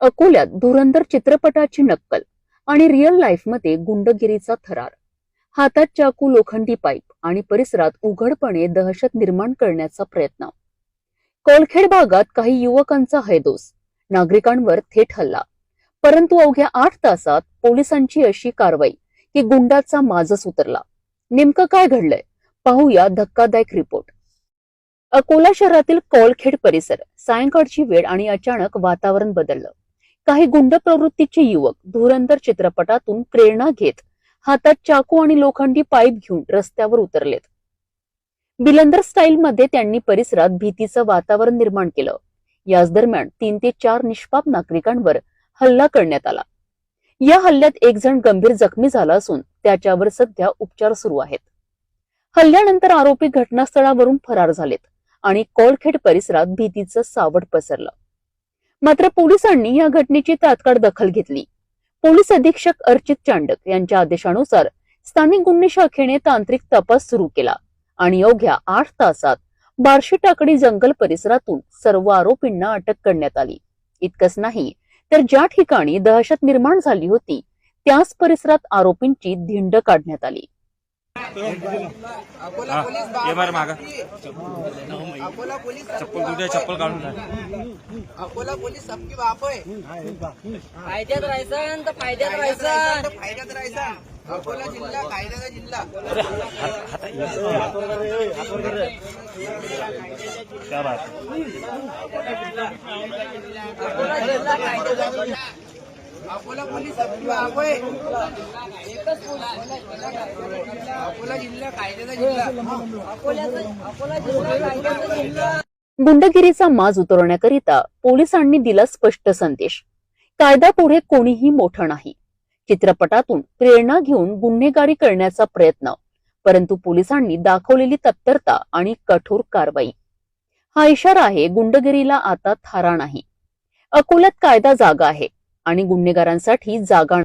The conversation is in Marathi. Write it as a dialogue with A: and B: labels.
A: अकोल्यात धुरंधर चित्रपटाची नक्कल आणि रिअल लाईफमध्ये गुंडगिरीचा थरार. हातात चाकू, लोखंडी पाईप आणि परिसरात उघडपणे दहशत निर्माण करण्याचा प्रयत्न. कोलखेड भागात काही युवकांचा हैदोस, नागरिकांवर थेट हल्ला. परंतु अवघ्या 8 तासात पोलिसांची अशी कारवाई की गुंडाचा माजच उतरला. नेमकं काय घडलंय पाहूया धक्कादायक रिपोर्ट. अकोला शहरातील कोलखेड परिसर. सायंकाळची वेळ आणि अचानक वातावरण बदललं. काही गुंड प्रवृत्तीचे युवक धुरंधर चित्रपटातून प्रेरणा घेत हातात चाकू आणि लोखंडी पाईप घेऊन रस्त्यावर उतरलेत. बिलंदर स्टाईल मध्ये त्यांनी परिसरात भीतीचं वातावरण निर्माण केलं. याच दरम्यान 3 ते 4 निष्पाप नागरिकांवर हल्ला करण्यात आला. या हल्ल्यात एक जण गंभीर जखमी झाला असून त्याच्यावर सध्या उपचार सुरू आहेत. हल्ल्यानंतर आरोपी घटनास्थळावरून फरार झालेत आणि कोलखेड परिसरात भीतीचं सावट पसरलं. मात्र पोलिसांनी या घटनेची तात्काळ दखल घेतली. पोलीस अधीक्षक अर्चित चांडक यांच्या आदेशानुसार स्थानिक गुन्हे शाखेने तांत्रिक तपास सुरू केला आणि अवघ्या 8 तासात बार्शी टाकडी जंगल परिसरातून सर्व आरोपींना अटक करण्यात आली. इतकंच नाही तर ज्या ठिकाणी दहशत निर्माण झाली होती त्याच परिसरात आरोपींची धिंड काढण्यात आली.
B: अकोला पोलीस चप्पल काढून अकोला पोलीस सबकी बाप आहे.
C: फायद्यात राहायचं तर फायद्यात राहायचं.
B: अकोला जिल्हा कायद्याचा जिल्हा.
C: क्या बात.
B: अकोला पोलीस सबकी बाप आहे. अकोला जिल्हा कायद्याचा जिल्हा.
C: अकोला जिल्हा कायद्याचा जिल्हा.
A: गुंडगिरीचा माज उतरवण्याकरिता पोलिसांनी दिला स्पष्ट संदेश. कायदा पुढे कोणीही मोठं नाही. चित्रपटातून प्रेरणा घेऊन गुन्हेगारी करण्याचा प्रयत्न, परंतु पोलिसांनी दाखवलेली तत्परता आणि कठोर कारवाई. हा इशारा आहे गुंडगिरीला आता थारा नाही. अकोल्यात कायदा जागा आहे आणि गुन्हेगारांसाठी जागा